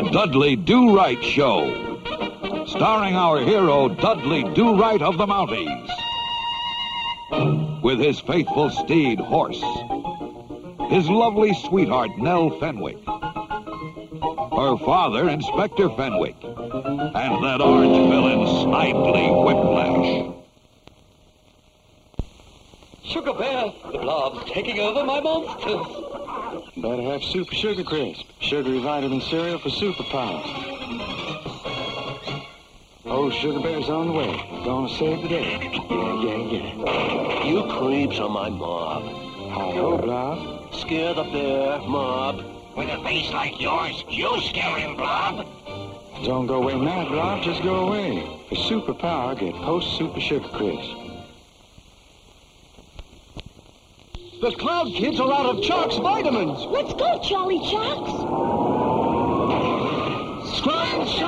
The Dudley Do Right Show, starring our hero, Dudley Do Right of the Mounties, with his faithful steed, Horse, his lovely sweetheart, Nell Fenwick, her father, Inspector Fenwick, and that orange villain, Snidely Whiplash. Sugar Bear, the blob's taking over my monsters. Better have Super Sugar Crisp, sugary vitamin cereal for superpowers. Oh, Sugar Bear's on the way. Gonna save the day. Yeah. You creeps are my mob. Hi-ho, Blob. Scare the bear, mob. With a face like yours, you scare him, Blob. Don't go away now, Blob. Just go away. For superpower, get Post Super Sugar Crisp. The Cloud Kids are out of Chalk's vitamins. Let's go, Charlie Chalks. Scrunch!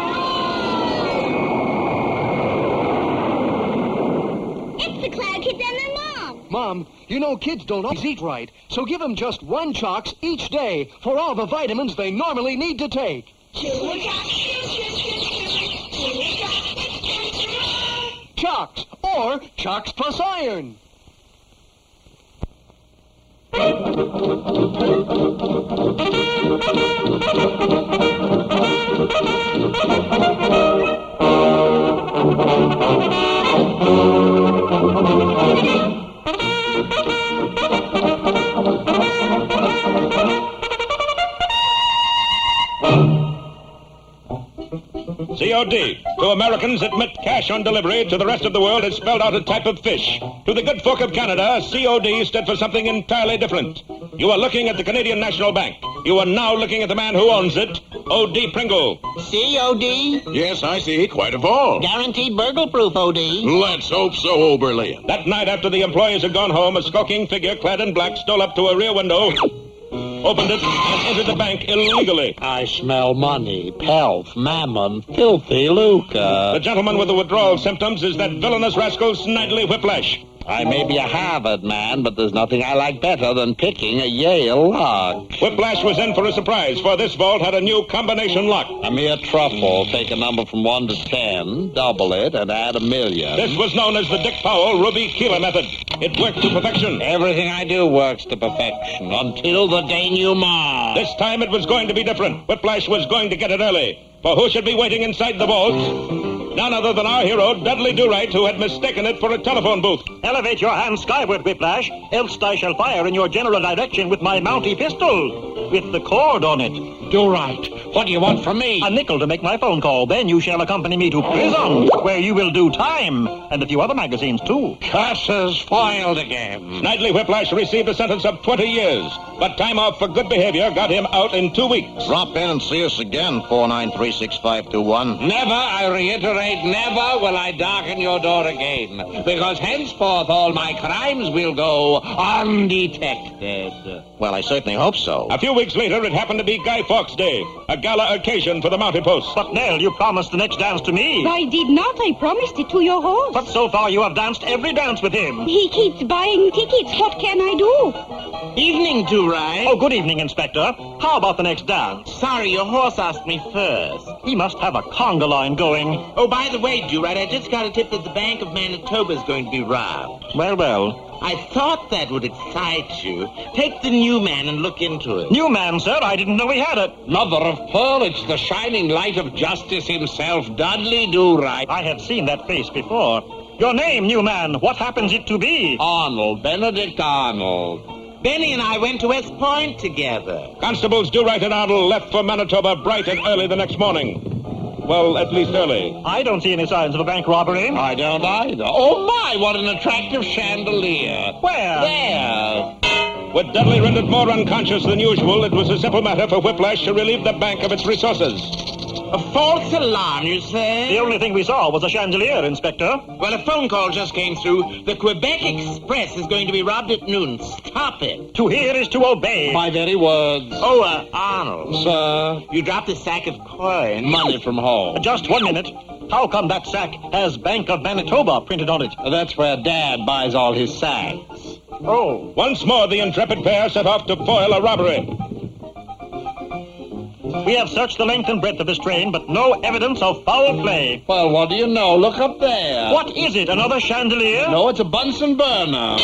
It's the Cloud Kids and their mom. Mom, you know kids don't always eat right, so give them just one Chalks each day for all the vitamins they normally need to take. Chalks, or Chalks plus iron. COD. To Americans, it meant cash on delivery. To the rest of the world, it spelled out a type of fish. To the good folk of Canada, COD stood for something entirely different. You are looking at the Canadian National Bank. You are now looking at the man who owns it, O.D. Pringle. COD? Yes, I see. Quite a fall. Guaranteed burgle-proof, OD. Let's hope so, Oberlin. That night after the employees had gone home, a skulking figure clad in black stole up to a rear window, opened it, and entered the bank illegally. I smell money, pelf, mammon, filthy lucre. The gentleman with the withdrawal symptoms is that villainous rascal Snidely Whiplash. I may be a Harvard man, but there's nothing I like better than picking a Yale lock. Whiplash was in for a surprise, for this vault had a new combination lock. A mere truffle. Take a number from 1 to 10, double it, and add 1,000,000. This was known as the Dick Powell Ruby Keeler method. It worked to perfection. Everything I do works to perfection, until the denouement. This time it was going to be different. Whiplash was going to get it early. For who should be waiting inside the vault? None other than our hero, Dudley Do Right, who had mistaken it for a telephone booth. Elevate your hand skyward, Whiplash, else I shall fire in your general direction with my Mountie pistol, with the cord on it. Do right. What do you want from me? A nickel to make my phone call. Then you shall accompany me to prison, where you will do time, and a few other magazines, too. Curses foiled again. Snidely Whiplash received a sentence of 20 years, but time off for good behavior got him out in 2 weeks. Drop in and see us again, 4936521. Never, I reiterate, never will I darken your door again, because henceforth all my crimes will go undetected. Well, I certainly hope so. A few weeks later, it happened to be Guy Fawkes Day, a gala occasion for the Mountie Post. But, Nell, you promised the next dance to me. I did not. I promised it to your host. But so far you have danced every dance with him. He keeps buying tickets. What can I do? Evening, Do Right. Oh, good evening, Inspector. How about the next dance? Sorry, your horse asked me first. He must have a conga line going. Oh, by the way, Do Right, I just got a tip that the Bank of Manitoba is going to be robbed. Well. I thought that would excite you. Take the new man and look into it. New man, sir? I didn't know he had it. Mother of pearl, it's the shining light of justice himself, Dudley Do Right. I have seen that face before. Your name, new man, what happens it to be? Arnold, Benedict Arnold. Benny and I went to West Point together. Constables Do Right and Arnold left for Manitoba bright and early the next morning. Well, at least early. I don't see any signs of a bank robbery. I don't either. Oh, my, what an attractive chandelier. Where? There. With Dudley rendered more unconscious than usual, it was a simple matter for Whiplash to relieve the bank of its resources. A false alarm, you say? The only thing we saw was a chandelier, Inspector. Well, a phone call just came through. The Quebec Express is going to be robbed at noon. Stop it. To hear is to obey. My very words. Oh, Arnold. Sir? You dropped a sack of coin. Money from home. Just 1 minute. How come that sack has Bank of Manitoba printed on it? That's where Dad buys all his sacks. Oh. Once more, the intrepid pair set off to foil a robbery. We have searched the length and breadth of this train, but no evidence of foul play. Well, what do you know? Look up there. What is it, another chandelier? No, it's a Bunsen burner.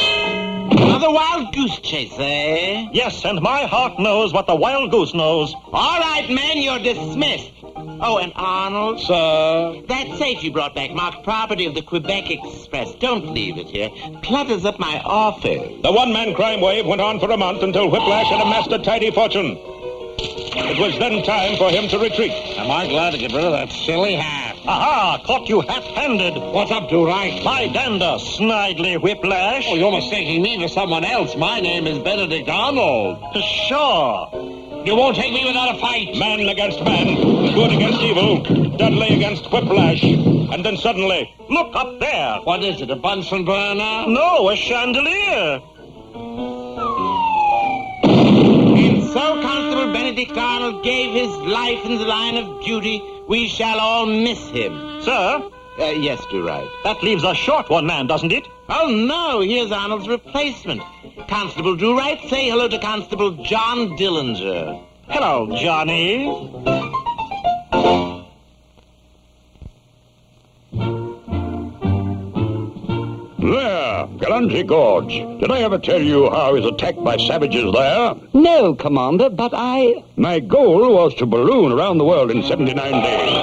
Another wild goose chase, eh? Yes, and my heart knows what the wild goose knows. All right, men, you're dismissed. Oh, and Arnold? Sir? That safe you brought back, marked property of the Quebec Express. Don't leave it here. Clutters up my office. The one-man crime wave went on for a month until Whiplash had amassed a tidy fortune. It was then time for him to retreat. Am I glad to get rid of that silly hat? Aha, caught you hat-handed. What's up, Do Right? My dander, snidely Whiplash. Oh, you're mistaking me for someone else. My name is Benedict Arnold. Sure. You won't take me without a fight. Man against man, good against evil, Dudley against Whiplash. And then suddenly... Look up there. What is it, a Bunsen burner? No, a chandelier. And so Constable Benedict Arnold gave his life in the line of duty. We shall all miss him. Sir? Yes, Do Right. That leaves a short one man, doesn't it? Oh, no, here's Arnold's replacement. Constable Do Right, say hello to Constable John Dillinger. Hello, Johnny. There, Galanti Gorge. Did I ever tell you how I was attacked by savages there? No, Commander, but My goal was to balloon around the world in 79 days.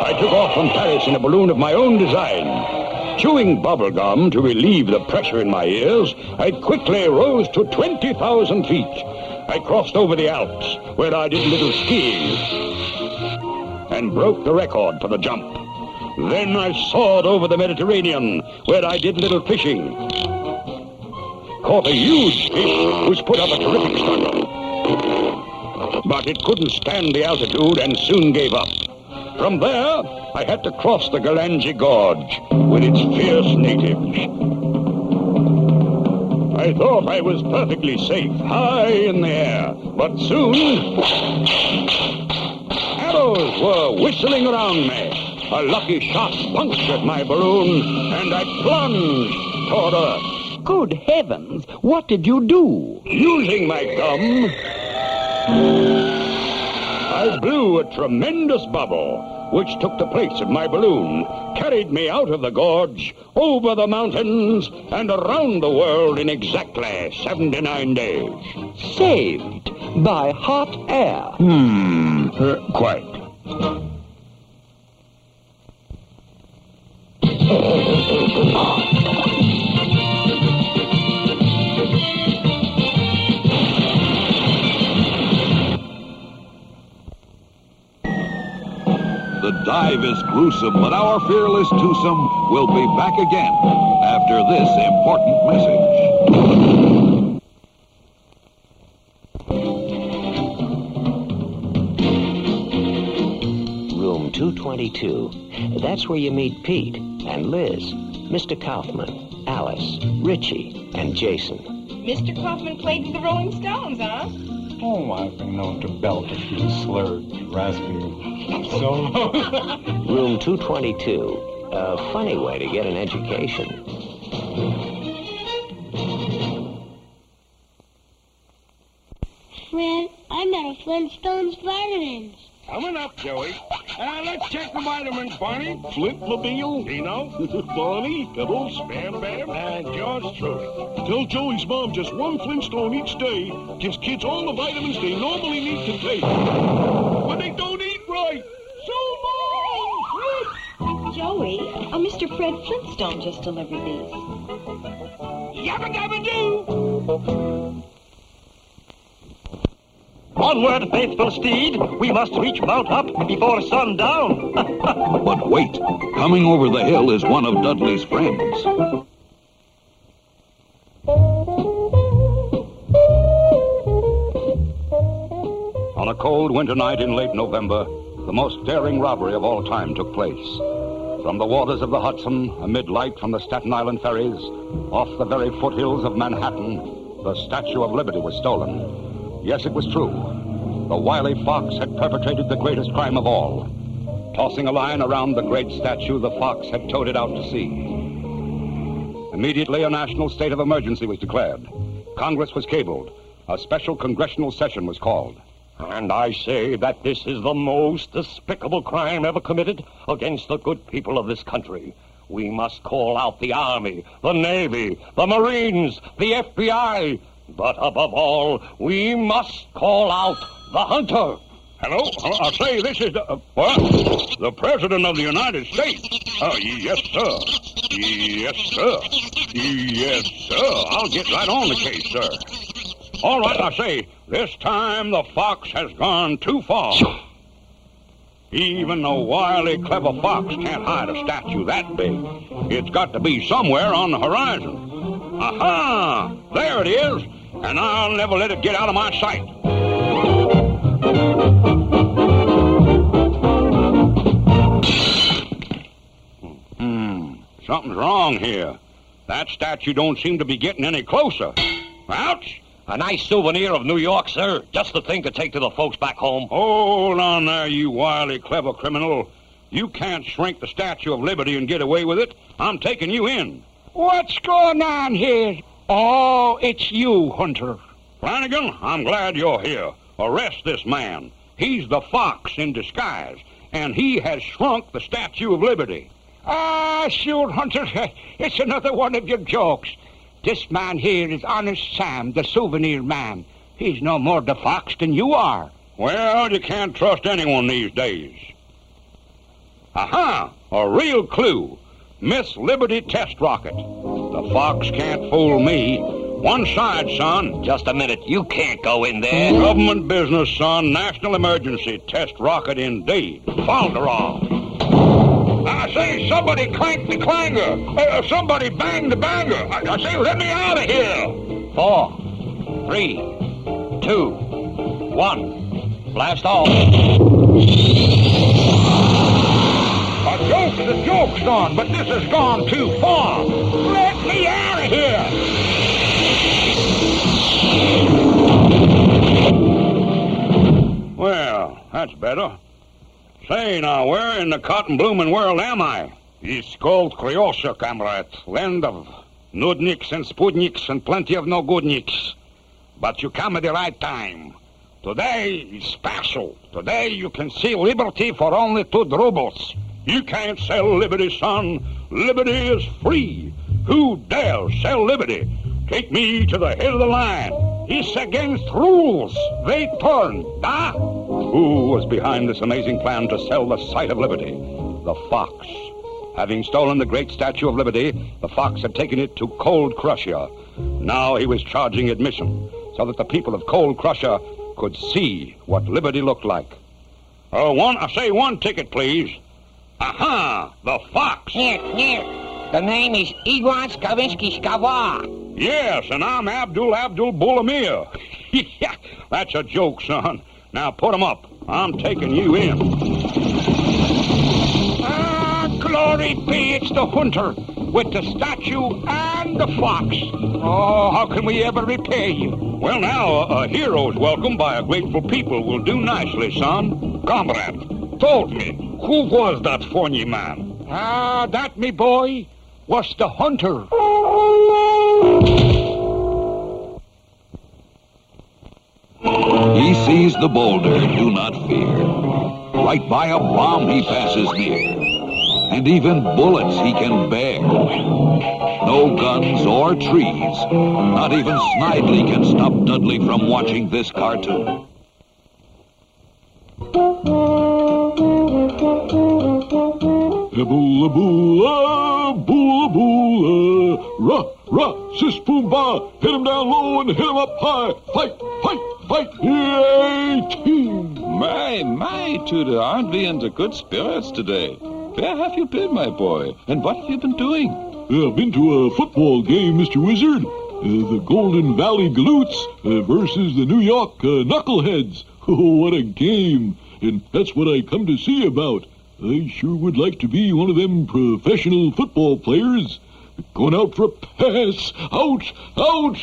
I took off from Paris in a balloon of my own design. Chewing bubble gum to relieve the pressure in my ears, I quickly rose to 20,000 feet. I crossed over the Alps, where I did a little skiing, and broke the record for the jump. Then I soared over the Mediterranean, where I did little fishing. Caught a huge fish, which put up a terrific struggle. But it couldn't stand the altitude and soon gave up. From there, I had to cross the Galangi Gorge with its fierce natives. I thought I was perfectly safe, high in the air, but soon arrows were whistling around me. A lucky shot punctured my balloon, and I plunged toward Earth. Good heavens, what did you do? Using my gum, I blew a tremendous bubble, which took the place of my balloon, carried me out of the gorge, over the mountains, and around the world in exactly 79 days. Saved by hot air. Quite. The dive is gruesome, but our fearless twosome will be back again after this important message. Room 222. That's where you meet Pete and Liz, Mr. Kaufman, Alice, Richie, and Jason. Mr. Kaufman played with the Rolling Stones, huh? Oh, I've been known to belt a few slurred, raspy solos. Room 222. A funny way to get an education. Fred, I'm out of Flintstone's vitamins. Coming up, Joey. Let's check the vitamins, Barney. Flint-mobile, Dino, Bonnie, Pibbles, Bam Bam, and yours truly. Tell Joey's mom just one Flintstone each day gives kids all the vitamins they normally need to take. But they don't eat right. So long! Joey, Mr. Fred Flintstone just delivered these. Yabba dabba do! Onward, faithful steed. We must reach Mount Up before sundown. But wait, coming over the hill is one of Dudley's friends. On a cold winter night in late November, the most daring robbery of all time took place. From the waters of the Hudson, amid light from the Staten Island ferries, off the very foothills of Manhattan, the Statue of Liberty was stolen. Yes, it was true. The wily fox had perpetrated the greatest crime of all. Tossing a line around the great statue, the fox had towed it out to sea. Immediately, a national state of emergency was declared. Congress was cabled. A special congressional session was called. And I say that this is the most despicable crime ever committed against the good people of this country. We must call out the Army, the Navy, the Marines, the FBI. But above all, we must call out the hunter. Hello? I'll say this is the President of the United States. Yes, sir. Yes, sir. Yes, sir. I'll get right on the case, sir. All right, I say, this time the fox has gone too far. Even a wily, clever fox can't hide a statue that big. It's got to be somewhere on the horizon. Aha! There it is, and I'll never let it get out of my sight. Something's wrong here. That statue don't seem to be getting any closer. Ouch! A nice souvenir of New York, sir. Just the thing to take to the folks back home. Hold on there, you wily, clever criminal. You can't shrink the Statue of Liberty and get away with it. I'm taking you in. What's going on here? Oh, it's you, Hunter. Flanagan, I'm glad you're here. Arrest this man. He's the fox in disguise, and he has shrunk the Statue of Liberty. Ah, sure, Hunter. It's another one of your jokes. This man here is Honest Sam, the souvenir man. He's no more the fox than you are. Well, you can't trust anyone these days. Aha! A real clue. Miss Liberty test rocket. The fox can't fool me. One side, son. Just a minute. You can't go in there. Government business, son. National emergency. Test rocket indeed. Falderall. I say, somebody clank the clanger. Somebody bang the banger. I say, let me out of here. 4, 3, 2, 1. Blast off. A joke, son, but this has gone too far. Let me out of here. Well, that's better. Say, now, where in the cotton-blooming world am I? It's called Kryosha, comrade. Land of nudniks and spudniks and plenty of no-goodniks. But you come at the right time. Today is special. Today you can see liberty for only 2 rubles. You can't sell liberty, son. Liberty is free. Who dares sell liberty? Take me to the head of the line. It's against rules. They turn. Ah! Who was behind this amazing plan to sell the sight of liberty? The fox. Having stolen the great Statue of Liberty, the fox had taken it to Cold Crusher. Now he was charging admission, so that the people of Cold Crusher could see what liberty looked like. One ticket, please. Aha! The fox! Here. The name is Igwan Skavinsky Skava. Yes, and I'm Abdul Bulamir. Yeah, that's a joke, son. Now put 'em up. I'm taking you in. Ah, glory be, it's the hunter with the statue and the fox. Oh, how can we ever repay you? Well, now, a hero's welcome by a grateful people will do nicely, son. Comrade, told me, who was that funny man? Ah, that, me boy, was the hunter. He sees the boulder, do not fear. Right by a bomb he passes near. And even bullets he can bear. No guns or trees. Not even Snidely can stop Dudley from watching this cartoon. Boola boola, boola boola, rah, rah, sis boom ba, hit him down low and hit him up high, fight, fight, fight, yay, team. My, Tudor, aren't we in the good spirits today? Where have you been, my boy, and what have you been doing? I've been to a football game, Mr. Wizard. The Golden Valley Galoots versus the New York Knuckleheads. Oh, what a game, and that's what I come to see about. I sure would like to be one of them professional football players. Going out for a pass. Out! Out!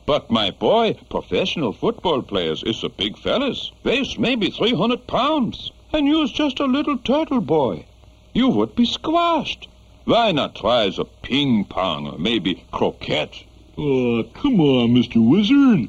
But, my boy, professional football players is a big fellas. Weighs maybe 300 pounds. And you's just a little turtle boy. You would be squashed. Why not try as a ping pong or maybe croquette? Come on, Mr. Wizard.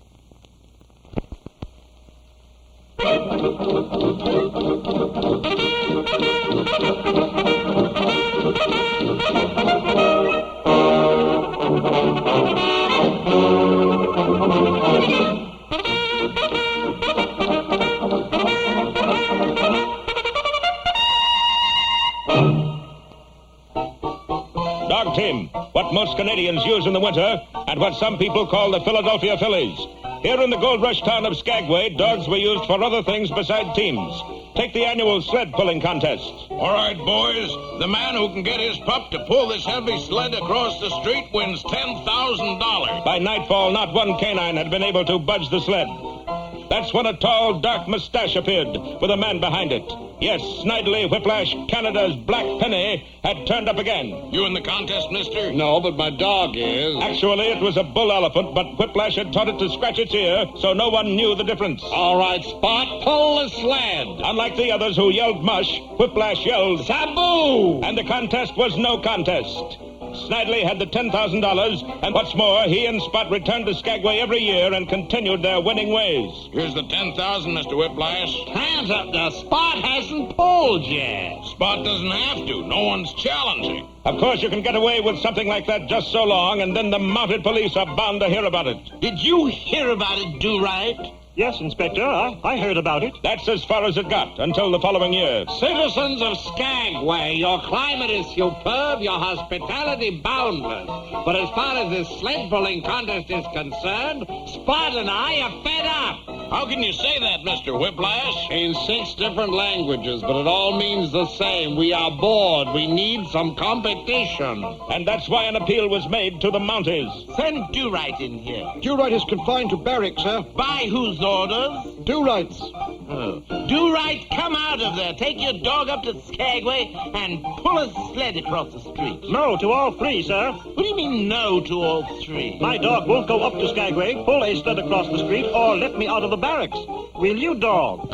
Dog team, what most Canadians use in the winter, and what some people call the Philadelphia Phillies. Here in the gold rush town of Skagway, dogs were used for other things beside teams. Take the annual sled pulling contest. All right, boys. The man who can get his pup to pull this heavy sled across the street wins $10,000. By nightfall, not one canine had been able to budge the sled. That's when a tall, dark mustache appeared with a man behind it. Yes, Snidely Whiplash, Canada's Black Penny, had turned up again. You in the contest, mister? No, but my dog is. Actually, it was a bull elephant, but Whiplash had taught it to scratch its ear, so no one knew the difference. All right, Spot, pull the sled. Unlike the others who yelled mush, Whiplash yelled Sabu! And the contest was no contest. Snidely had the $10,000, and what's more, he and Spot returned to Skagway every year and continued their winning ways. Here's the $10,000, Mr. Whiplash. Hands up, the Spot hasn't pulled yet. Spot doesn't have to. No one's challenging. Of course, you can get away with something like that just so long, and then the mounted police are bound to hear about it. Did you hear about it, Do Right? Yes, Inspector, I heard about it. That's as far as it got, until the following year. Citizens of Skagway, your climate is superb, your hospitality boundless. But as far as this sled pulling contest is concerned, Spot and I are fed up. How can you say that, Mr. Whiplash? In 6 different languages, but it all means the same. We are bored. We need some competition. And that's why an appeal was made to the Mounties. Send Do Right in here. Do Right is confined to barracks, sir. By whose orders? Do Right's. Oh. Do Right, come out of there. Take your dog up to Skagway and pull a sled across the street. No to all 3, sir. What do you mean no to all 3? My dog won't go up to Skagway, pull a sled across the street, or let me out of the barracks. Will you, dog?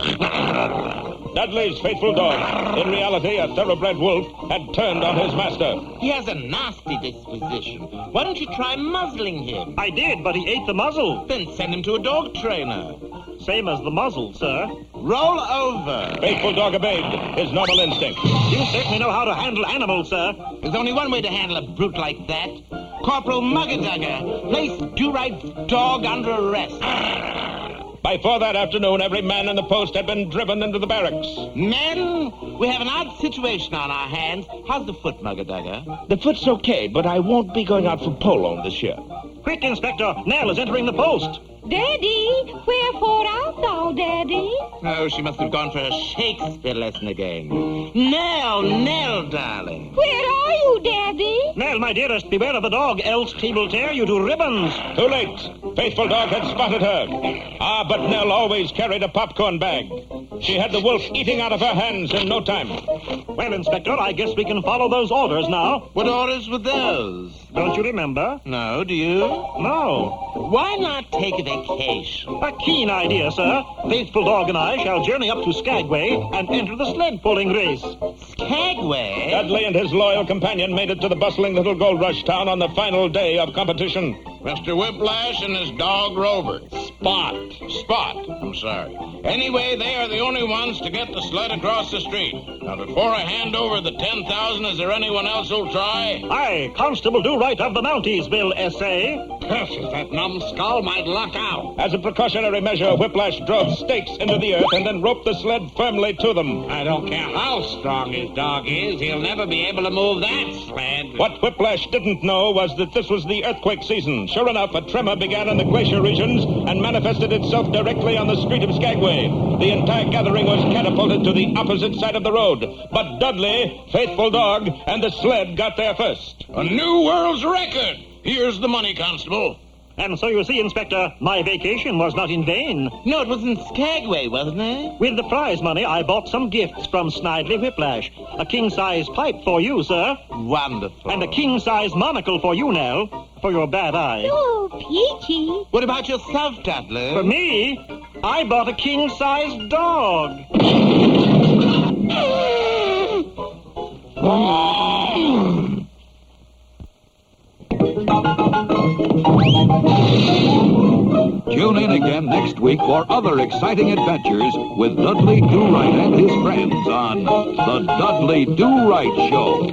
Dudley's faithful dog, in reality a thoroughbred wolf, had turned on his master. He has a nasty disposition. Why don't you try muzzling him? I did, but he ate the muzzle. Then send him to a dog trainer. Same as the muzzle, sir. Roll over. Faithful dog obeyed his normal instinct. You certainly know how to handle animals, sir. There's only one way to handle a brute like that. Corporal Muggadugger, place Do Right's dog under arrest. By 4 that afternoon, every man in the post had been driven into the barracks. Men, we have an odd situation on our hands. How's the foot, Muggadugger? The foot's okay, but I won't be going out for polo this year. Quick, Inspector. Nell is entering the post. Daddy, wherefore art thou, Daddy? Oh, she must have gone for a Shakespeare lesson again. Nell, darling. Where are you, Daddy? Nell, my dearest, beware of the dog, else he will tear you to ribbons. Too late. Faithful dog had spotted her. Ah, but Nell always carried a popcorn bag. She had the wolf eating out of her hands in no time. Well, Inspector, I guess we can follow those orders now. What orders were those? Don't you remember? No, do you? No. Why not take a vacation? A keen idea, sir. Faithful dog and I shall journey up to Skagway and enter the sled pulling race. Skagway? Dudley and his loyal companion made it to the bustling little gold rush town on the final day of competition. Mr. Whiplash and his dog Rover. Spot, I'm sorry. Anyway, they are the only ones to get the sled across the street. Now, before I hand over the 10,000, is there anyone else who'll try? Aye, Constable Do Right of the Mounties will essay. Curses, that numbskull might luck out. As a precautionary measure, Whiplash drove stakes into the earth and then roped the sled firmly to them. I don't care how strong his dog is, he'll never be able to move that sled. What Whiplash didn't know was that this was the earthquake season. Sure enough, a tremor began in the glacier regions and manifested itself directly on the street of Skagway. The entire gathering was catapulted to the opposite side of the road. But Dudley, faithful dog, and the sled got there first. A new world's record. Here's the money, Constable. And so you see, Inspector, my vacation was not in vain. No, it was in Skagway, wasn't it? With the prize money, I bought some gifts from Snidely Whiplash. A king-size pipe for you, sir. Wonderful. And a king-size monocle for you, Nell, for your bad eye. Oh, Peachy. What about yourself, Dudley? For me, I bought a king-size dog. Tune in again next week for other exciting adventures with Dudley Do Right and his friends on The Dudley Do Right Show.